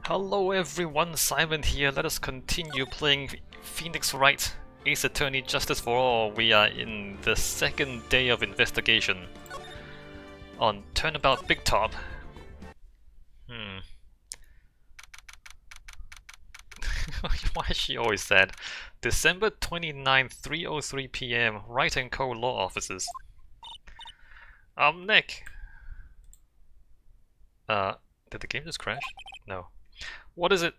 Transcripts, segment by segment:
Hello everyone, Simon here. Let us continue playing Phoenix Wright, Ace Attorney Justice for All. We are in the second day of investigation on Turnabout Big Top. Why is she always sad? December 29th, 3:03 PM, Wright & Co. Law Offices. I'm Nick. Did the game just crash? No. What is it?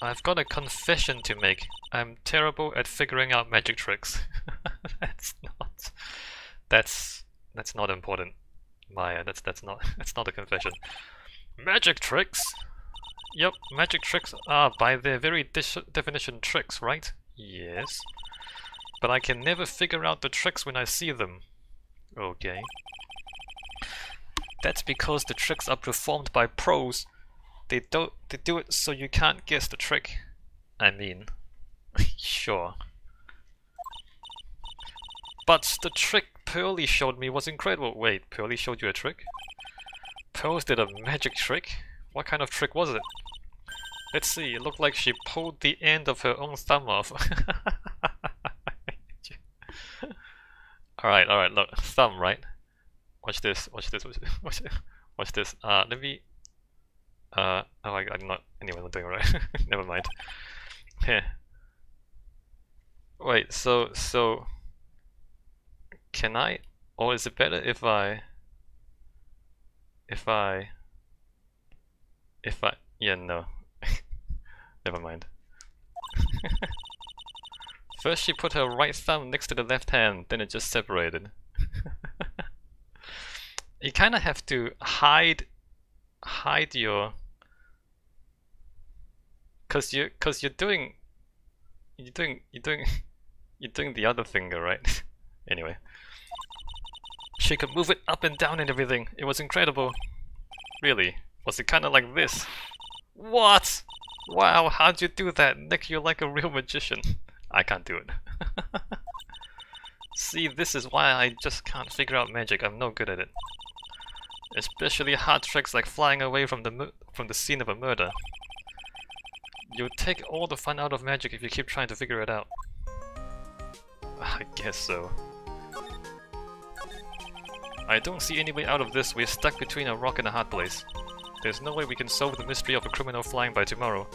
I've got a confession to make. I'm terrible at figuring out magic tricks. That's not important, Maya. That's not a confession. Magic tricks? Yep, magic tricks are by their very definition tricks, right? Yes. But I can never figure out the tricks when I see them. Okay. That's because the tricks are performed by pros. They do it so you can't guess the trick. I mean, sure. But the trick Pearly showed me was incredible. Wait, Pearly showed you a trick? Pearls did a magic trick? What kind of trick was it? Let's see, it looked like she pulled the end of her own thumb off. Alright, look, thumb, right? Watch this. Let me... oh, I'm not... Anyway, I'm doing it right. Never mind. Here. Wait, so... Can I... Or is it better if I... Yeah, no. Never mind. First she put her right thumb next to the left hand, then it just separated. You kind of have to hide your, cause you're doing the other finger, right? Anyway, she could move it up and down and everything. It was incredible. Really? Was it kind of like this? What? Wow, how'd you do that, Nick? You're like a real magician. I can't do it. See, this is why I just can't figure out magic. I'm no good at it. Especially hard tricks like flying away from the scene of a murder. You'll take all the fun out of magic if you keep trying to figure it out. I guess so. I don't see any way out of this. We're stuck between a rock and a hard place. There's no way we can solve the mystery of a criminal flying by tomorrow.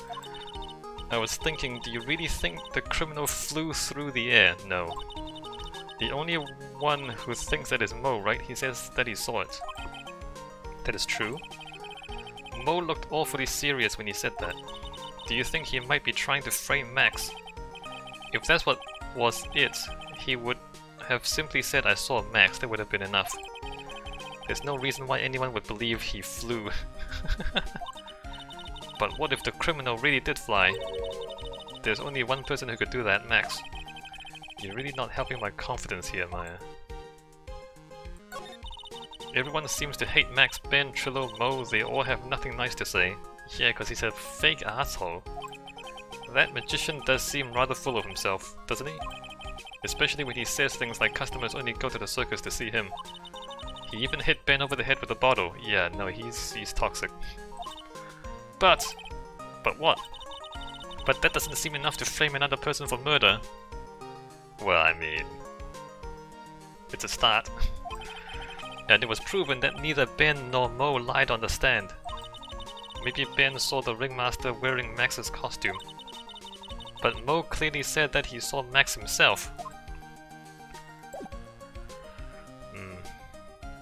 I was thinking, do you really think the criminal flew through the air? No. The only one who thinks that is Mo, right? He says that he saw it. That is true. Mo looked awfully serious when he said that. Do you think he might be trying to frame Max? If that's what was it, he would have simply said I saw Max. That would have been enough. There's no reason why anyone would believe he flew. But what if the criminal really did fly? There's only one person who could do that, Max. You're really not helping my confidence here, Maya. Everyone seems to hate Max, Ben, Trillo, Mo, they all have nothing nice to say. Yeah, because he's a fake asshole. That magician does seem rather full of himself, doesn't he? Especially when he says things like customers only go to the circus to see him. He even hit Ben over the head with a bottle. Yeah, no, he's toxic. But what? But that doesn't seem enough to frame another person for murder. Well, I mean... It's a start. And it was proven that neither Ben nor Mo lied on the stand. Maybe Ben saw the ringmaster wearing Max's costume. But Mo clearly said that he saw Max himself.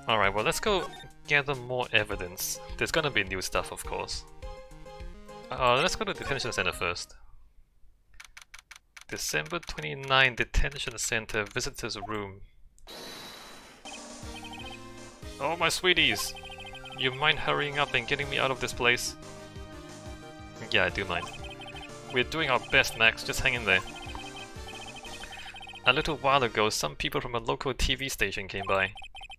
Alright, well let's go gather more evidence. There's gonna be new stuff, of course. Let's go to Detention Center first. December 29, Detention Center, Visitor's Room. Oh my sweeties! You mind hurrying up and getting me out of this place? Yeah, I do mind. We're doing our best, Max, just hang in there. A little while ago, some people from a local TV station came by.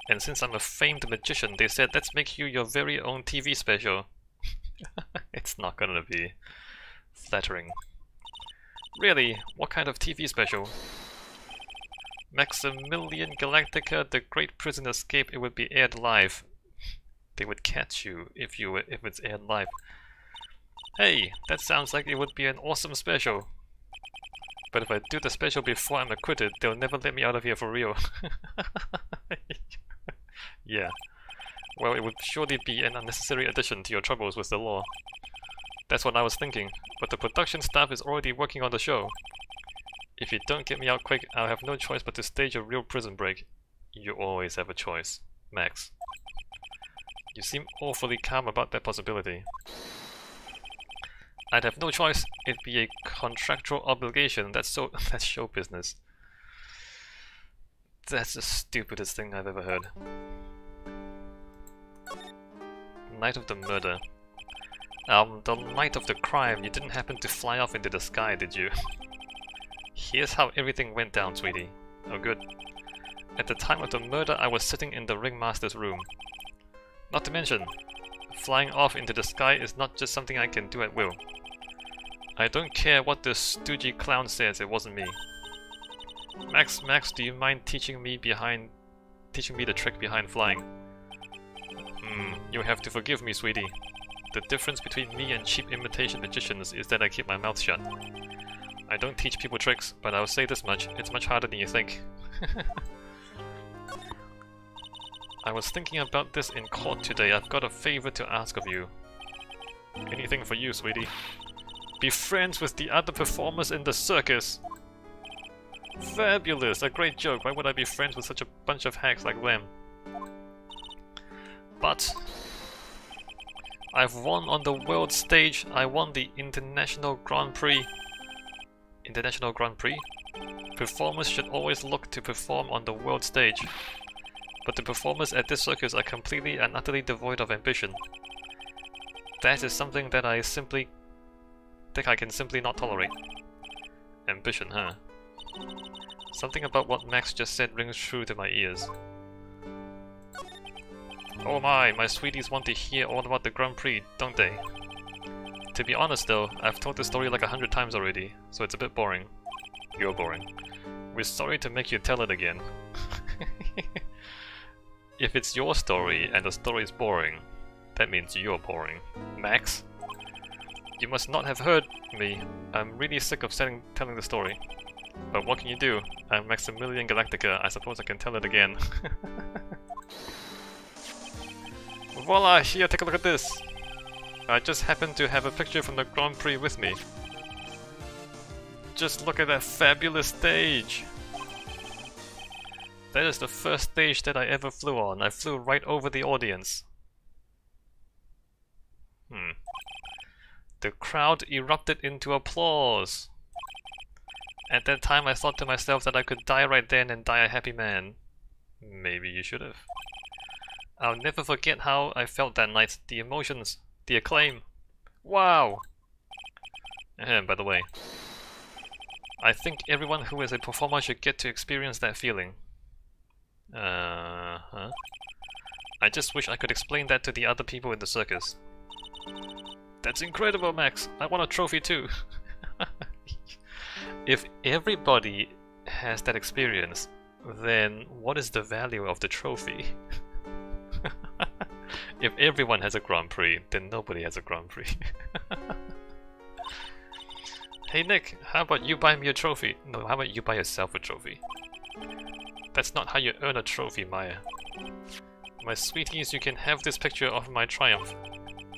And since I'm a famed magician, they said, let's make you your very own TV special. It's not gonna be flattering. Really? What kind of TV special? Maximilian Galactica, The Great Prison Escape. It would be aired live. They would catch you if it's aired live. Hey, that sounds like it would be an awesome special. But if I do the special before I'm acquitted, they'll never let me out of here for real. Yeah. Well, it would surely be an unnecessary addition to your troubles with the law. That's what I was thinking, but the production staff is already working on the show. If you don't get me out quick, I'll have no choice but to stage a real prison break. You always have a choice, Max. You seem awfully calm about that possibility. I'd have no choice. It'd be a contractual obligation. That's show business. That's the stupidest thing I've ever heard. Night of the murder. The night of the crime, you didn't happen to fly off into the sky, did you? Here's how everything went down, sweetie. Oh good. At the time of the murder, I was sitting in the ringmaster's room. Not to mention, flying off into the sky is not just something I can do at will. I don't care what the stoogey clown says, it wasn't me. Max, do you mind teaching me the trick behind flying? You'll have to forgive me, sweetie. The difference between me and cheap imitation magicians is that I keep my mouth shut. I don't teach people tricks, but I'll say this much, it's much harder than you think. I was thinking about this in court today. I've got a favor to ask of you. Anything for you, sweetie. Be friends with the other performers in the circus! Fabulous! A great joke. Why would I be friends with such a bunch of hacks like them? But I've won on the world stage. I won the International Grand Prix. International Grand Prix? Performers should always look to perform on the world stage. But the performers at this circus are completely and utterly devoid of ambition. That is something that I can simply not tolerate. Ambition, huh? Something about what Max just said rings true to my ears. Oh my sweeties want to hear all about the Grand Prix, don't they? To be honest though, I've told this story like 100 times already, so it's a bit boring. You're boring. We're sorry to make you tell it again. If it's your story and the story's boring, that means you're boring. Max? You must not have heard me. I'm really sick of telling the story. But what can you do? I'm Maximilian Galactica, I suppose I can tell it again. Voila! Here, take a look at this! I just happen to have a picture from the Grand Prix with me. Just look at that fabulous stage! That is the first stage that I ever flew on. I flew right over the audience. The crowd erupted into applause. At that time I thought to myself that I could die right then and die a happy man. Maybe you should have. I'll never forget how I felt that night. The emotions, the acclaim. Wow! By the way, I think everyone who is a performer should get to experience that feeling. I just wish I could explain that to the other people in the circus. That's incredible, Max! I want a trophy too! If everybody has that experience, then what is the value of the trophy? If everyone has a Grand Prix, then nobody has a Grand Prix. Hey Nick, how about you buy me a trophy? No, how about you buy yourself a trophy? That's not how you earn a trophy, Maya. My sweeties, you can have this picture of my triumph.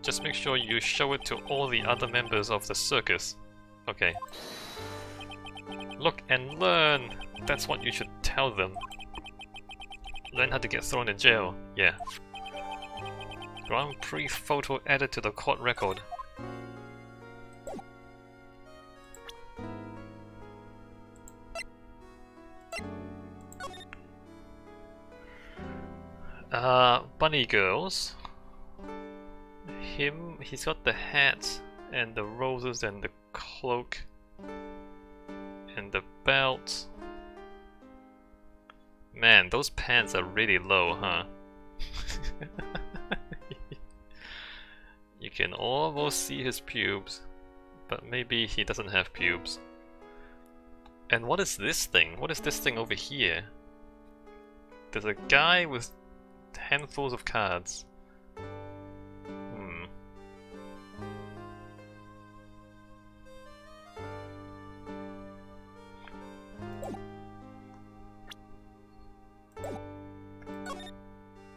Just make sure you show it to all the other members of the circus. Okay. Look and learn! That's what you should tell them. Learn how to get thrown in jail. Yeah. Grand Prix photo added to the court record. Bunny girls. He's got the hat and the roses and the cloak and the belt. Man, those pants are really low, huh? You can almost see his pubes, but maybe he doesn't have pubes. And what is this thing? What is this thing over here? There's a guy with handfuls of cards.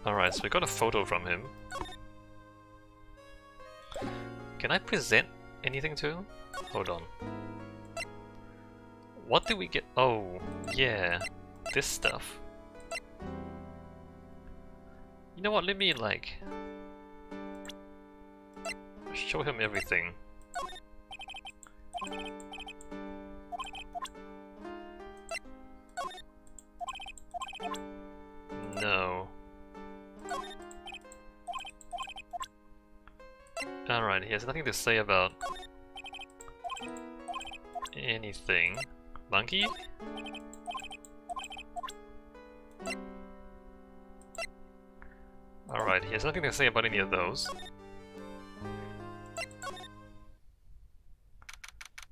Alright, so we got a photo from him. Can I present anything to him? Hold on. What did we get? Oh, yeah. This stuff. You know what, let me like... show him everything. No. Alright, he has nothing to say about anything. Monkey? Alright, he has nothing to say about any of those.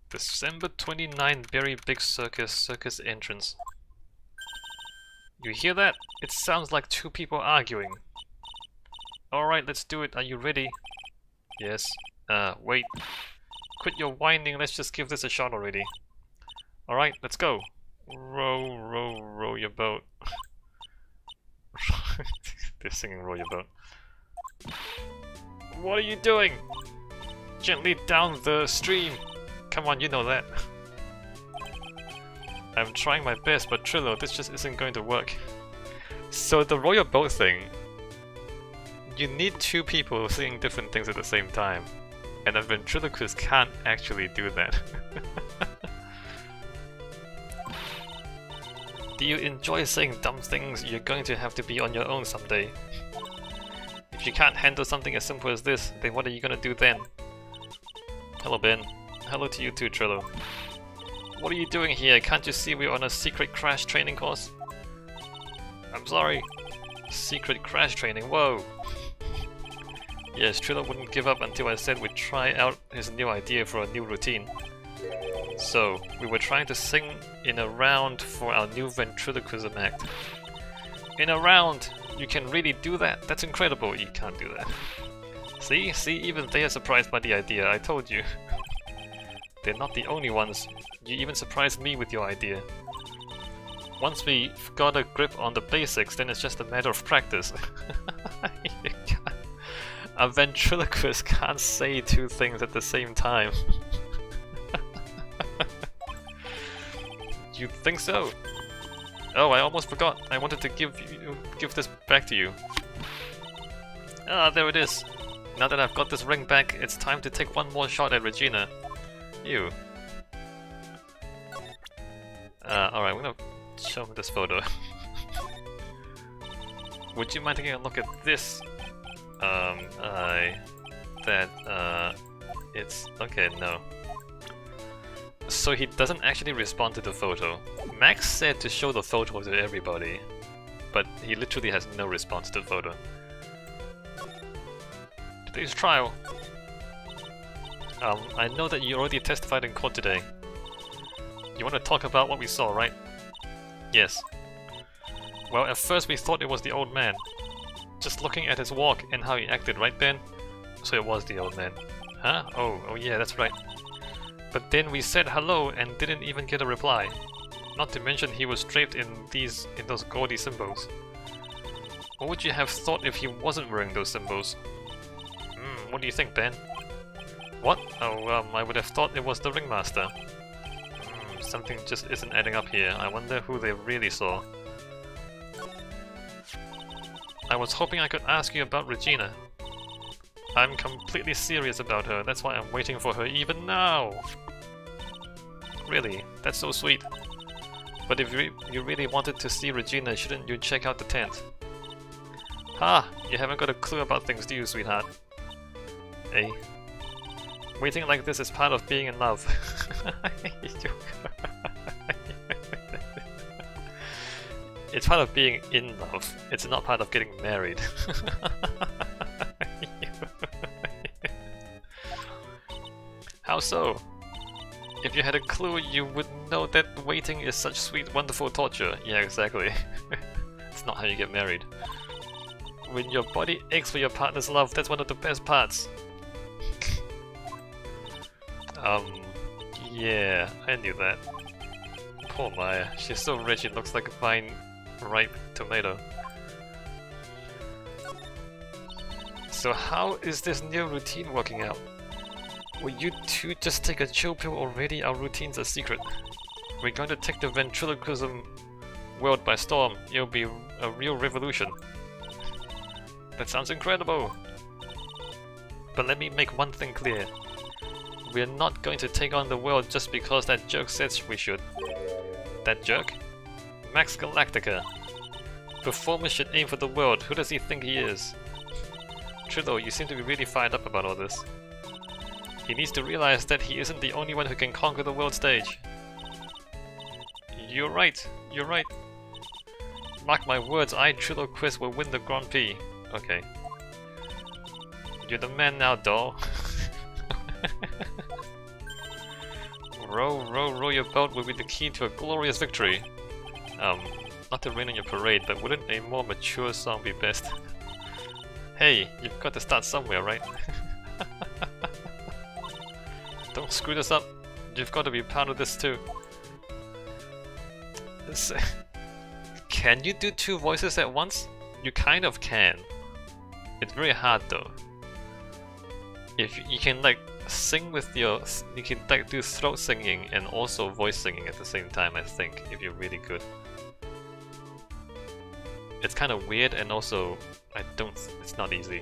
December 29, very big circus entrance. You hear that? It sounds like two people arguing. Alright, let's do it. Are you ready? Yes. Wait. Quit your whining, let's just give this a shot already. Alright, let's go. Row, row, row your boat. They're singing row your boat. What are you doing? Gently down the stream. Come on, you know that. I'm trying my best, but Trillo, this just isn't going to work. So the row your boat thing, you need two people singing different things at the same time. And a ventriloquist can't actually do that. Do you enjoy saying dumb things? You're going to have to be on your own someday. If you can't handle something as simple as this, then what are you gonna do then? Hello Ben. Hello to you too, Trillo. What are you doing here? Can't you see we're on a secret crash training course? I'm sorry. Secret crash training, whoa! Yes, Trillo wouldn't give up until I said we'd try out his new idea for a new routine. So, we were trying to sing in a round for our new ventriloquism act. In a round! You can really do that? That's incredible! You can't do that. See? See? Even they are surprised by the idea, I told you. They're not the only ones. You even surprised me with your idea. Once we've got a grip on the basics, then it's just a matter of practice. A ventriloquist can't say two things at the same time. You think so? Oh, I almost forgot. I wanted to give this back to you. Ah, there it is. Now that I've got this ring back, it's time to take one more shot at Regina. Ew. Alright, I'm gonna show him this photo. Would you mind taking a look at this? It's... okay, no. So he doesn't actually respond to the photo. Max said to show the photo to everybody, but he literally has no response to the photo. Today's trial. I know that you already testified in court today. You want to talk about what we saw, right? Yes. Well, at first we thought it was the old man. Just looking at his walk and how he acted, right Ben? So it was the old man. Huh? Oh yeah, that's right. But then we said hello and didn't even get a reply. Not to mention he was draped in those gaudy symbols. What would you have thought if he wasn't wearing those symbols? What do you think, Ben? What? Oh, I would have thought it was the ringmaster. Something just isn't adding up here. I wonder who they really saw. I was hoping I could ask you about Regina. I'm completely serious about her, that's why I'm waiting for her even now! Really, that's so sweet. But if you really wanted to see Regina, shouldn't you check out the tent? Ha! You haven't got a clue about things, do you, sweetheart? Hey. Waiting like this is part of being in love. It's part of being in love. It's not part of getting married. How so? If you had a clue, you would know that waiting is such sweet, wonderful torture. Yeah, exactly. It's not how you get married. When your body aches for your partner's love, that's one of the best parts. Yeah, I knew that. Poor Maya, she's so rich it looks like a fine, ripe tomato. So how is this new routine working out? Will you two just take a chill pill already? Our routine's a secret. We're going to take the ventriloquism world by storm. It'll be a real revolution. That sounds incredible! But let me make one thing clear. We're not going to take on the world just because that jerk says we should. That jerk? Max Galactica. Performers should aim for the world. Who does he think he is? Trilo, you seem to be really fired up about all this. He needs to realize that he isn't the only one who can conquer the world stage. You're right, you're right. Mark my words, I, Trilo Quiz, will win the Grand Prix. Okay. You're the man now, doll. Row your boat will be the key to a glorious victory. Not to rain on your parade, but wouldn't a more mature song be best? Hey, you've got to start somewhere, right? Don't screw this up. You've got to be part of this too. Can you do two voices at once? You kind of can. It's very hard though. If you can like sing with your, you can like do throat singing and also voice singing at the same time, I think, if you're really good. It's kind of weird and also it's not easy.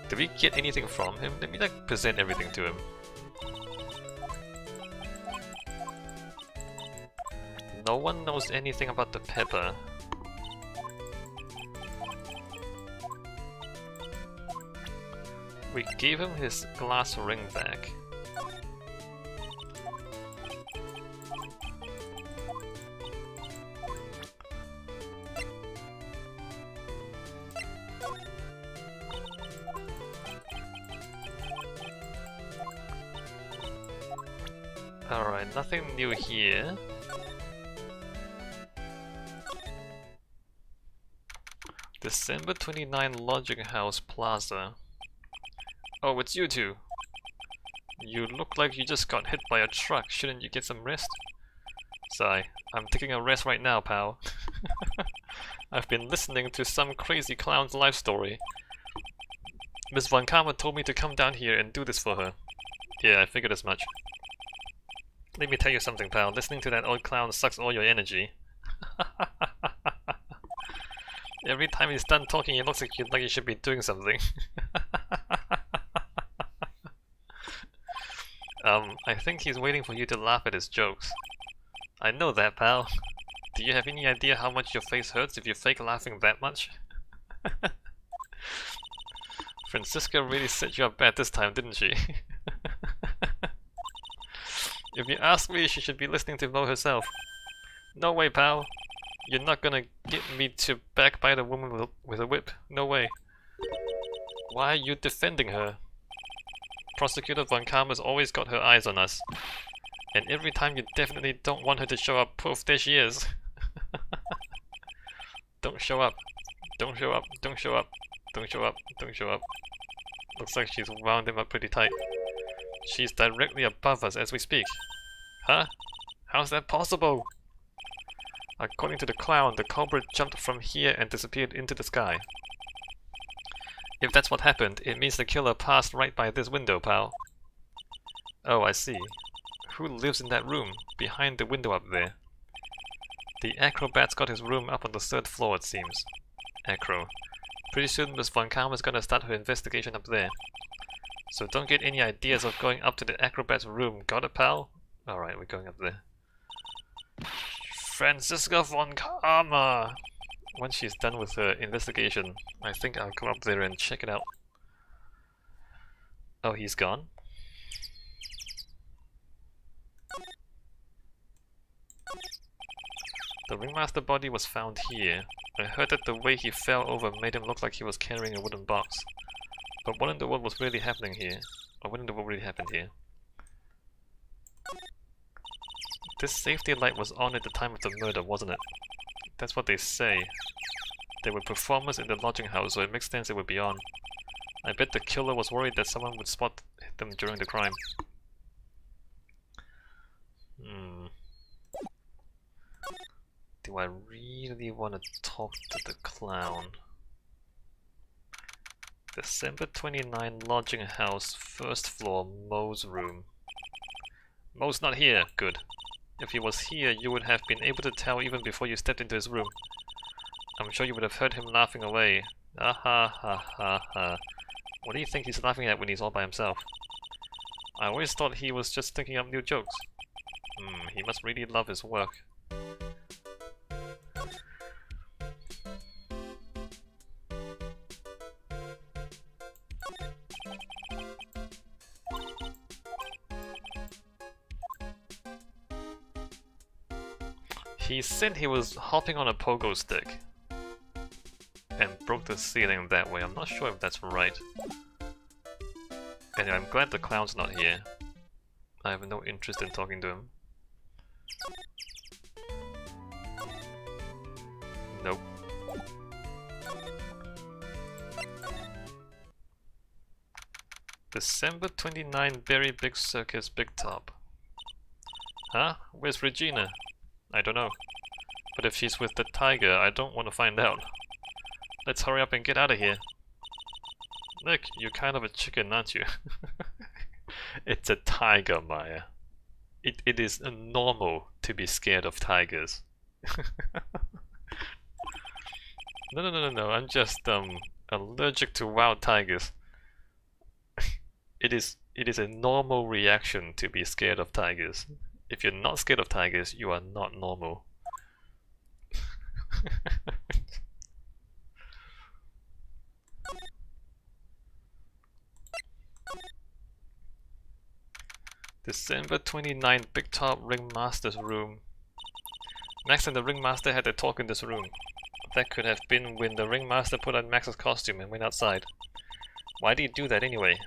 Did we get anything from him? Let me like present everything to him. No one knows anything about the pepper. We gave him his glass ring back. Alright, nothing new here. December 29 Lodging House Plaza. Oh, it's you two. You look like you just got hit by a truck. Shouldn't you get some rest? Sigh. I'm taking a rest right now, pal. I've been listening to some crazy clown's life story. Miss Von Karma told me to come down here and do this for her. Yeah, I figured as much. Let me tell you something, pal. Listening to that old clown sucks all your energy. Every time he's done talking, it looks like he should be doing something. I think he's waiting for you to laugh at his jokes. I know that, pal. Do you have any idea how much your face hurts if you fake laughing that much? Francisca really set you up bad this time, didn't she? If you ask me, she should be listening to Mo herself. No way, pal. You're not gonna get me to backbite a woman with a whip. No way. Why are you defending her? Prosecutor Von Karma's always got her eyes on us. And every time you definitely don't want her to show up, poof, there she is. Don't show up. Don't show up. Don't show up. Don't show up. Don't show up. Looks like she's wound him up pretty tight. She's directly above us as we speak. Huh? How's that possible? According to the clown, the culprit jumped from here and disappeared into the sky. If that's what happened, it means the killer passed right by this window, pal. Oh, I see. Who lives in that room, behind the window up there? The acrobat's got his room up on the 3rd floor, it seems. Acro. Pretty soon Miss Von Karma's gonna start her investigation up there. So don't get any ideas of going up to the acrobat's room, got it, pal? Alright, we're going up there. Francisca Von Karma! Once she's done with her investigation, I think I'll go up there and check it out. Oh, he's gone? The ringmaster body was found here. I heard that the way he fell over made him look like he was carrying a wooden box. But what in the world was really happening here? Or what in the world really happened here? This safety light was on at the time of the murder, wasn't it? That's what they say. There were performers in the lodging house, so it makes sense it would be on. I bet the killer was worried that someone would spot them during the crime. do I really want to talk to the clown? December 29, lodging house, first floor, Mo's room. Mo's not here. Good. If he was here, you would have been able to tell even before you stepped into his room. I'm sure you would have heard him laughing away. Ah ha ha ha ha. What do you think he's laughing at when he's all by himself? I always thought he was just thinking up new jokes. He must really love his work. He said he was hopping on a pogo stick and broke the ceiling that way. I'm not sure if that's right. Anyway, I'm glad the clown's not here. I have no interest in talking to him. Nope. December 29, very big circus, big top. Huh? Where's Regina? I don't know. But if she's with the tiger, I don't want to find out. Let's hurry up and get out of here. Look, you're kind of a chicken, aren't you? It's a tiger, Maya. It is normal to be scared of tigers. No, I'm just allergic to wild tigers. It is a normal reaction to be scared of tigers. If you're not scared of tigers, you are not normal. December 29, Big Top Ringmaster's room. Max and the Ringmaster had a talk in this room. That could have been when the Ringmaster put on Max's costume and went outside. Why did he do that anyway?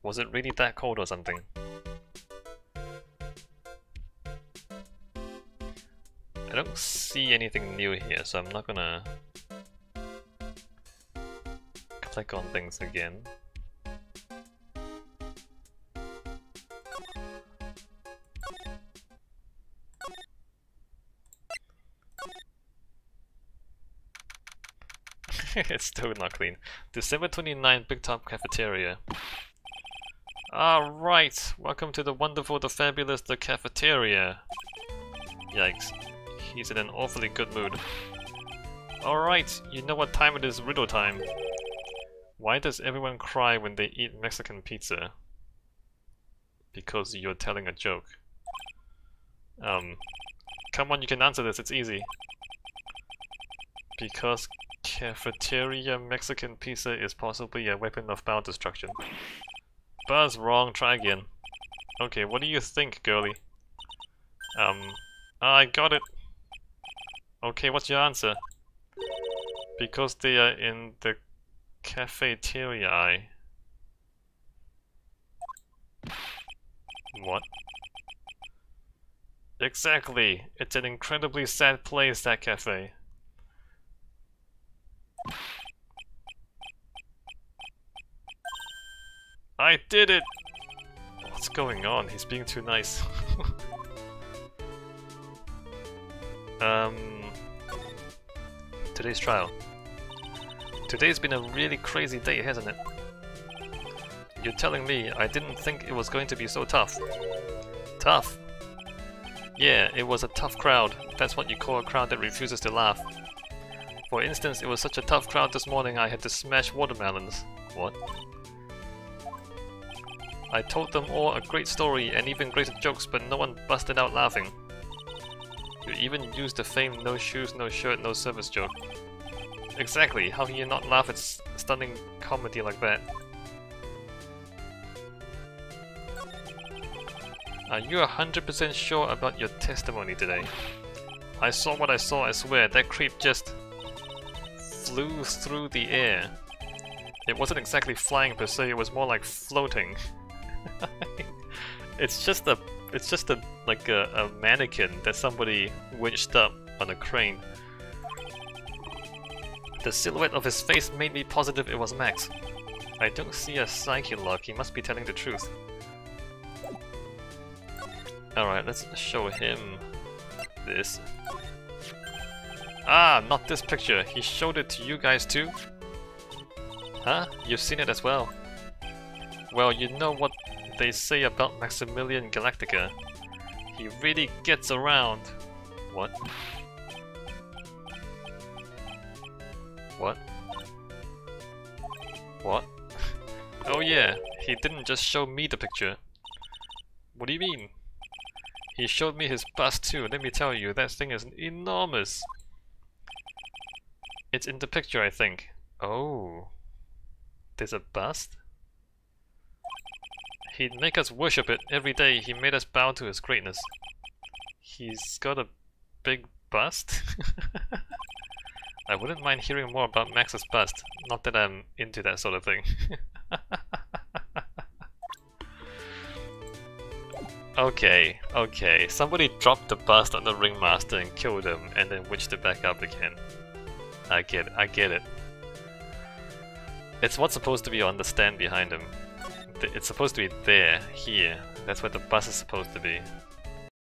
Was it really that cold or something? I don't see anything new here, so I'm not gonna click on things again. It's still not clean. December 29, Big Top Cafeteria. Right, welcome to the wonderful, the fabulous, the cafeteria. Yikes. He's in an awfully good mood. Alright, you know what time it is, riddle time. Why does everyone cry when they eat Mexican pizza? Because you're telling a joke. Come on, you can answer this, it's easy. Because cafeteria Mexican pizza is possibly a weapon of bowel destruction. Buzz, wrong, try again. Okay, what do you think, girly? I got it. Okay, what's your answer? Because they are in the cafeteria. What? Exactly! It's an incredibly sad place, that cafe. I did it! What's going on? He's being too nice. Today's trial. Today's been a really crazy day, hasn't it? You're telling me I didn't think it was going to be so tough. Tough? Yeah, it was a tough crowd. That's what you call a crowd that refuses to laugh. For instance, it was such a tough crowd this morning I had to smash watermelons. What? I told them all a great story and even greater jokes, but no one busted out laughing. You even used the famed no shoes, no shirt, no service joke. Exactly, how can you not laugh at stunning comedy like that? Are you 100% sure about your testimony today? I saw what I saw, I swear. That creep just flew through the air. It wasn't exactly flying per se, it was more like floating. It's just a mannequin that somebody winched up on a crane. The silhouette of his face made me positive it was Max. I don't see a psyche lock, he must be telling the truth. Alright, let's show him this. Ah, not this picture. He showed it to you guys too? Huh? You've seen it as well? Well, you know what they say about Maximilian Galactica. He really gets around. What? What? What? Oh yeah, he didn't just show me the picture. What do you mean? He showed me his bust too. Let me tell you, that thing is enormous. It's in the picture, I think. Oh. There's a bust? He'd make us worship it every day. He made us bow to his greatness. He's got a big bust? I wouldn't mind hearing more about Max's bust. Not that I'm into that sort of thing. Okay, okay. Somebody dropped the bust on the ringmaster and killed him, and then witched it back up again. I get it, I get it. It's what's supposed to be on the stand behind him. It's supposed to be there, here. That's where the bust is supposed to be.